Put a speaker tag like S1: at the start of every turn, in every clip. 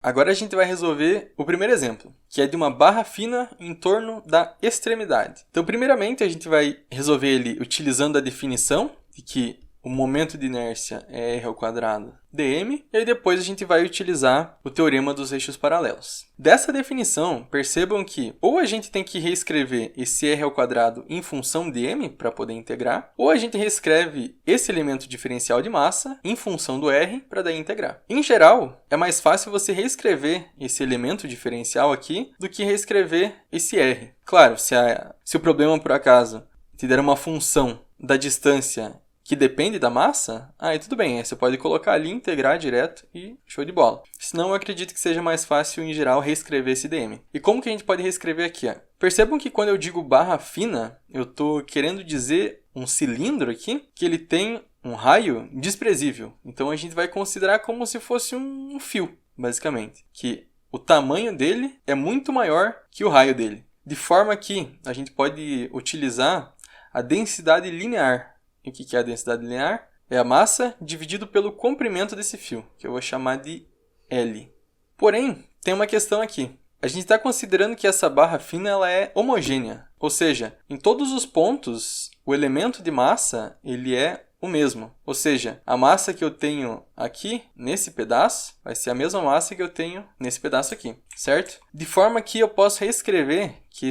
S1: Agora a gente vai resolver o primeiro exemplo, que é de uma barra fina em torno da extremidade. Então, primeiramente, a gente vai resolver ele utilizando a definição de que o momento de inércia é r ao quadrado dm, e aí depois a gente vai utilizar o teorema dos eixos paralelos. Dessa definição, percebam que ou a gente tem que reescrever esse r ao quadrado em função de m para poder integrar, ou a gente reescreve esse elemento diferencial de massa em função do r para daí integrar. Em geral, é mais fácil você reescrever esse elemento diferencial aqui do que reescrever esse r. Claro, se o problema por acaso te der uma função da distância que depende da massa, aí tudo bem, você pode colocar ali, integrar direto e show de bola. Senão eu acredito que seja mais fácil, em geral, reescrever esse dm. E como que a gente pode reescrever aqui? Percebam que quando eu digo barra fina, eu estou querendo dizer um cilindro aqui, que ele tem um raio desprezível. Então a gente vai considerar como se fosse um fio, basicamente. Que o tamanho dele é muito maior que o raio dele. De forma que a gente pode utilizar a densidade linear. E o que é a densidade linear? É a massa dividido pelo comprimento desse fio, que eu vou chamar de L. Porém, tem uma questão aqui. A gente está considerando que essa barra fina ela é homogênea. Ou seja, em todos os pontos, o elemento de massa ele é o mesmo. Ou seja, a massa que eu tenho aqui, nesse pedaço, vai ser a mesma massa que eu tenho nesse pedaço aqui, certo? De forma que eu posso reescrever que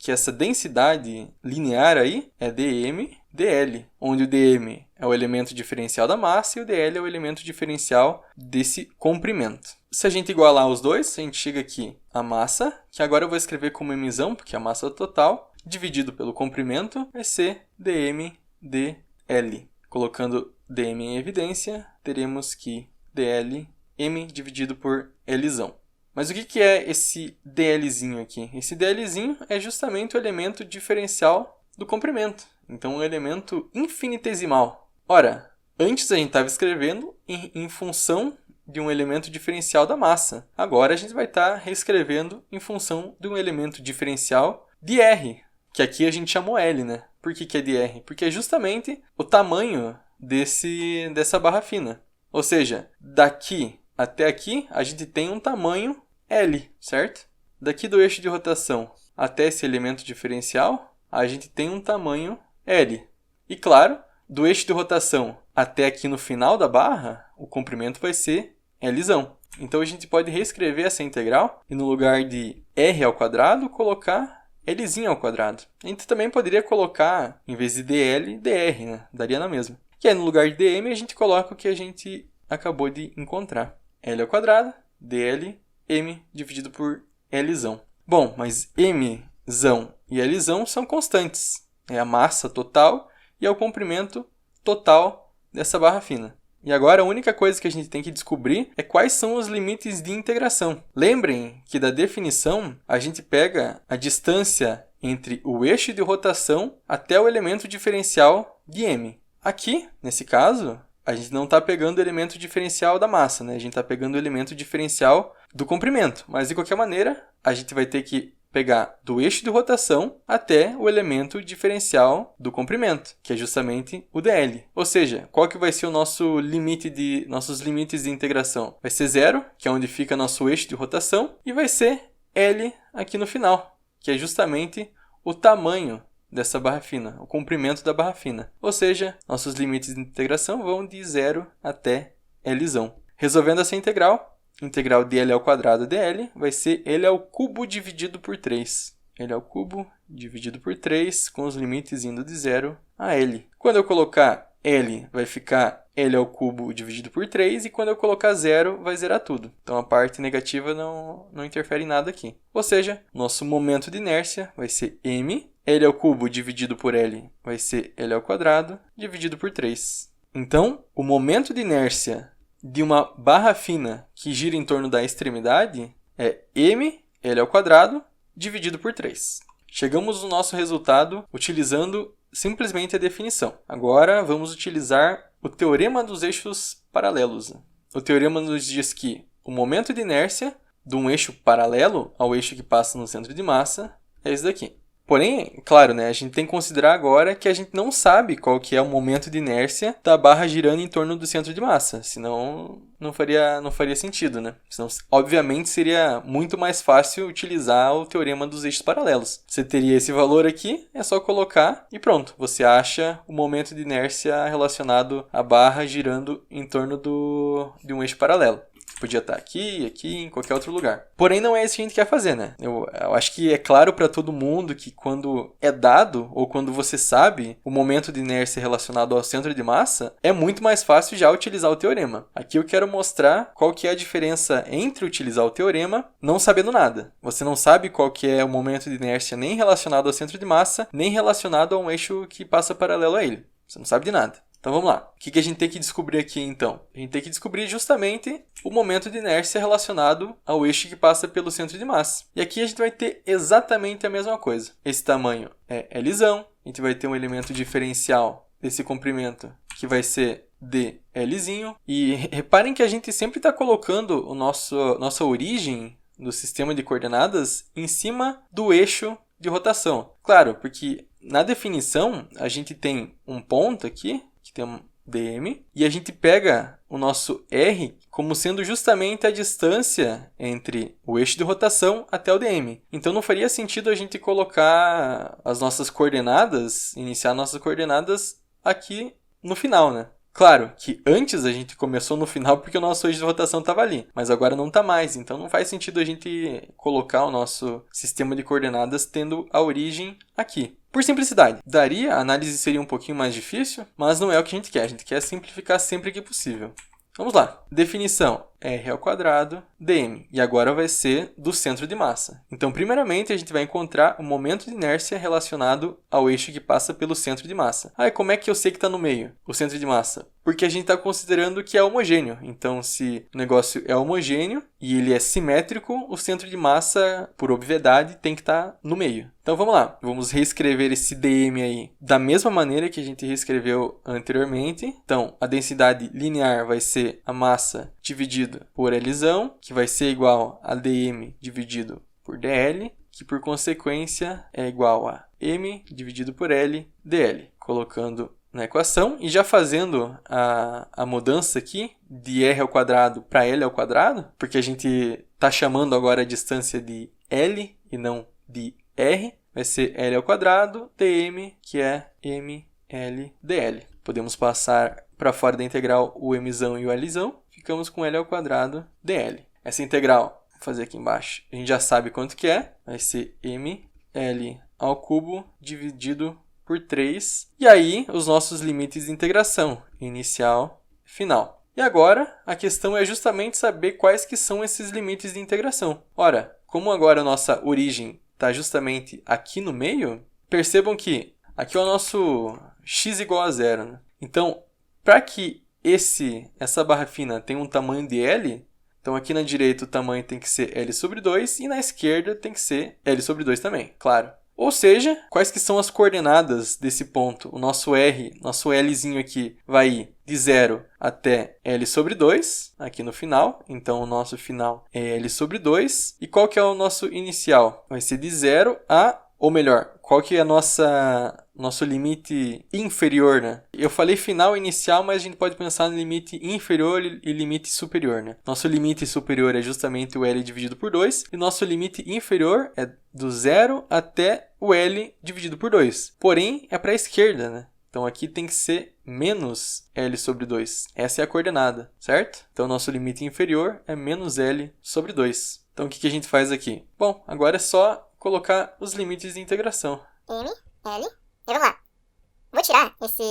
S1: essa densidade linear aí é dm dl, onde o dm é o elemento diferencial da massa e o dl é o elemento diferencial desse comprimento. Se a gente igualar os dois, a gente chega aqui a massa, que agora eu vou escrever como mzão, porque é a massa total, dividido pelo comprimento, vai ser dm dl. Colocando dm em evidência, teremos que dl, m dividido por lzão. Mas o que é esse dlzinho aqui? Esse dlzinho é justamente o elemento diferencial do comprimento. Então, um elemento infinitesimal. Ora, antes a gente estava escrevendo em função de um elemento diferencial da massa. Agora a gente vai estar reescrevendo em função de um elemento diferencial de r, que aqui a gente chamou L, né? Por que é de r? Porque é justamente o tamanho dessa barra fina. Ou seja, daqui até aqui a gente tem um tamanho L, certo? Daqui do eixo de rotação até esse elemento diferencial, a gente tem um tamanho L. E claro, do eixo de rotação até aqui no final da barra, o comprimento vai ser Lzão. Então a gente pode reescrever essa integral e no lugar de r ao quadrado, colocar Lzinho ao quadrado. A gente também poderia colocar, em vez de dl, dr, né? Daria na mesma. E aí no lugar de dm a gente coloca o que a gente acabou de encontrar. L ao quadrado, dl, m dividido por Lzão. Bom, mas mzão e Lzão são constantes. É a massa total e é o comprimento total dessa barra fina. E agora a única coisa que a gente tem que descobrir é quais são os limites de integração. Lembrem que da definição a gente pega a distância entre o eixo de rotação até o elemento diferencial de m. Aqui, nesse caso, a gente não está pegando o elemento diferencial da massa, né? A gente está pegando o elemento diferencial do comprimento. Mas de qualquer maneira, a gente vai ter que pegar do eixo de rotação até o elemento diferencial do comprimento, que é justamente o dl. Ou seja, qual que vai ser o nossos limites de integração? Vai ser 0, que é onde fica nosso eixo de rotação, e vai ser L aqui no final, que é justamente o tamanho dessa barra fina, o comprimento da barra fina. Ou seja, nossos limites de integração vão de 0 até Lzão. Resolvendo essa integral de L ao quadrado dl vai ser L ao cubo dividido por 3. L ao cubo dividido por 3, com os limites indo de 0 a L. Quando eu colocar L, vai ficar L ao cubo dividido por 3, e quando eu colocar 0, vai zerar tudo. Então a parte negativa não interfere em nada aqui. Ou seja, nosso momento de inércia vai ser m, L ao cubo dividido por L vai ser L ao quadrado dividido por 3. Então, o momento de inércia de uma barra fina que gira em torno da extremidade é m, L ao quadrado, dividido por 3. Chegamos no nosso resultado utilizando simplesmente a definição. Agora vamos utilizar o teorema dos eixos paralelos. O teorema nos diz que o momento de inércia de um eixo paralelo ao eixo que passa no centro de massa é esse daqui. Porém, claro, né, a gente tem que considerar agora que a gente não sabe qual que é o momento de inércia da barra girando em torno do centro de massa, senão não faria sentido, né? Senão, obviamente, seria muito mais fácil utilizar o teorema dos eixos paralelos. Você teria esse valor aqui, é só colocar e pronto. Você acha o momento de inércia relacionado à barra girando em torno de um eixo paralelo. Podia estar aqui, em qualquer outro lugar. Porém, não é isso que a gente quer fazer, né? Eu acho que é claro para todo mundo que quando é dado, ou quando você sabe o momento de inércia relacionado ao centro de massa, é muito mais fácil já utilizar o teorema. Aqui eu quero mostrar qual que é a diferença entre utilizar o teorema não sabendo nada. Você não sabe qual que é o momento de inércia nem relacionado ao centro de massa, nem relacionado a um eixo que passa paralelo a ele. Você não sabe de nada. Então vamos lá. O que a gente tem que descobrir aqui então? A gente tem que descobrir justamente o momento de inércia relacionado ao eixo que passa pelo centro de massa. E aqui a gente vai ter exatamente a mesma coisa. Esse tamanho é Lzão. A gente vai ter um elemento diferencial desse comprimento que vai ser dLzinho. E reparem que a gente sempre está colocando nossa origem do sistema de coordenadas em cima do eixo de rotação. Claro, porque na definição a gente tem um ponto aqui, que tem um dm, e a gente pega o nosso r como sendo justamente a distância entre o eixo de rotação até o dm. Então não faria sentido a gente colocar as nossas coordenadas, iniciar nossas coordenadas aqui no final, né? Claro que antes a gente começou no final porque o nosso eixo de rotação estava ali, mas agora não está mais, então não faz sentido a gente colocar o nosso sistema de coordenadas tendo a origem aqui. Por simplicidade, a análise seria um pouquinho mais difícil, mas não é o que a gente quer simplificar sempre que possível. Vamos lá, definição r² dm, e agora vai ser do centro de massa. Então, primeiramente, a gente vai encontrar o momento de inércia relacionado ao eixo que passa pelo centro de massa. E como é que eu sei que está no meio, o centro de massa? Porque a gente está considerando que é homogêneo. Então, se o negócio é homogêneo e ele é simétrico, o centro de massa, por obviedade, tem que estar no meio. Então, vamos lá. Vamos reescrever esse dm aí da mesma maneira que a gente reescreveu anteriormente. Então, a densidade linear vai ser a massa dividido por Lzão, que vai ser igual a dm dividido por dl, que por consequência é igual a m dividido por l dl. Colocando na equação e já fazendo a mudança aqui de r² para l², porque a gente está chamando agora a distância de l e não de r, vai ser l² dm, que é ml dl. Podemos passar para fora da integral o mzão e o lzão, ficamos com l² dl. Essa integral, vou fazer aqui embaixo, a gente já sabe quanto que é, vai ser ml ao cubo dividido por 3. E aí, os nossos limites de integração, inicial e final. E agora, a questão é justamente saber quais que são esses limites de integração. Ora, como agora a nossa origem está justamente aqui no meio, percebam que aqui é o nosso x igual a 0. Né? Então, para que essa barra fina tenha um tamanho de L, então aqui na direita o tamanho tem que ser L sobre 2 e na esquerda tem que ser L sobre 2 também, claro. Ou seja, quais que são as coordenadas desse ponto? O nosso R, nosso Lzinho aqui, vai ir de 0 até L sobre 2, aqui no final. Então, o nosso final é L sobre 2. E qual que é o nosso inicial? Vai ser de 0 a... Ou melhor, qual que é nosso limite inferior, né? Eu falei final e inicial, mas a gente pode pensar no limite inferior e limite superior, né? Nosso limite superior é justamente o L dividido por 2, e nosso limite inferior é do 0 até o L dividido por 2. Porém, é para a esquerda, né? Então, aqui tem que ser menos L sobre 2. Essa é a coordenada, certo? Então, nosso limite inferior é menos L sobre 2. Então, o que a gente faz aqui? Bom, agora é só colocar os limites de integração.
S2: M, L, e vamos lá. Vou tirar esse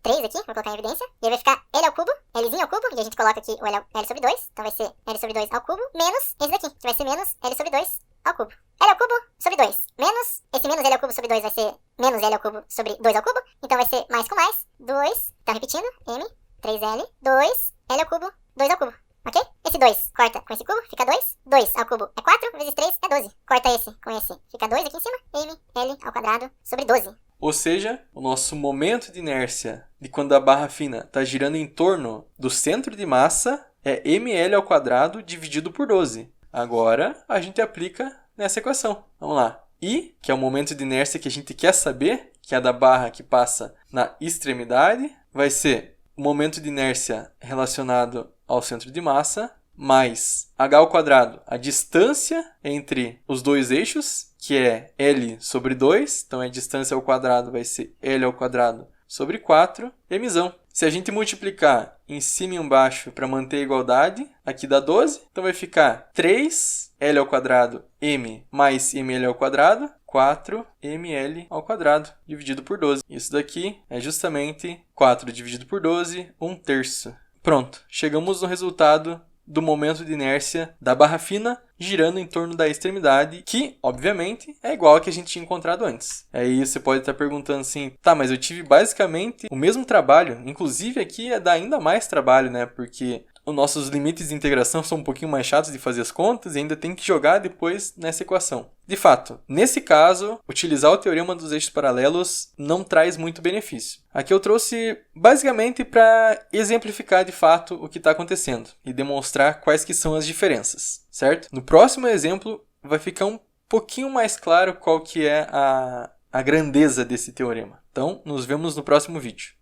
S2: 3 aqui, vou colocar em evidência, e aí vai ficar L ao cubo, Lzinho ao cubo, e a gente coloca aqui o L sobre 2, então vai ser L sobre 2 ao cubo, menos esse daqui, que vai ser menos L sobre 2 ao cubo. L ao cubo sobre 2, menos, esse menos L ao cubo sobre 2 vai ser menos L ao cubo sobre 2 ao cubo, então vai ser mais com mais, 2, então repetindo, M, 3L, 2, L ao cubo, 2 ao cubo. Ok? Esse 2 corta com esse cubo, fica 2. 2 ao cubo é 4, vezes 3 é 12. Corta esse com esse, fica 2 aqui em cima. M, L ao quadrado sobre 12.
S1: Ou seja, o nosso momento de inércia de quando a barra fina está girando em torno do centro de massa é ml ao quadrado dividido por 12. Agora, a gente aplica nessa equação. Vamos lá. I, que é o momento de inércia que a gente quer saber, que é a da barra que passa na extremidade, vai ser o momento de inércia relacionado ao centro de massa, mais h², a distância entre os dois eixos, que é L sobre 2, então a distância ao quadrado vai ser L² sobre 4, mzão. Se a gente multiplicar em cima e embaixo para manter a igualdade, aqui dá 12, então vai ficar 3L² m mais ml², 4ml² dividido por 12. Isso daqui é justamente 4 dividido por 12, 1/3. Pronto, chegamos no resultado do momento de inércia da barra fina girando em torno da extremidade, que, obviamente, é igual ao que a gente tinha encontrado antes. Aí você pode estar perguntando assim, tá, mas eu tive basicamente o mesmo trabalho, inclusive aqui dá ainda mais trabalho, né, porque os nossos limites de integração são um pouquinho mais chatos de fazer as contas e ainda tem que jogar depois nessa equação. De fato, nesse caso, utilizar o teorema dos eixos paralelos não traz muito benefício. Aqui eu trouxe basicamente para exemplificar de fato o que está acontecendo e demonstrar quais que são as diferenças, certo? No próximo exemplo vai ficar um pouquinho mais claro qual que é a grandeza desse teorema. Então, nos vemos no próximo vídeo.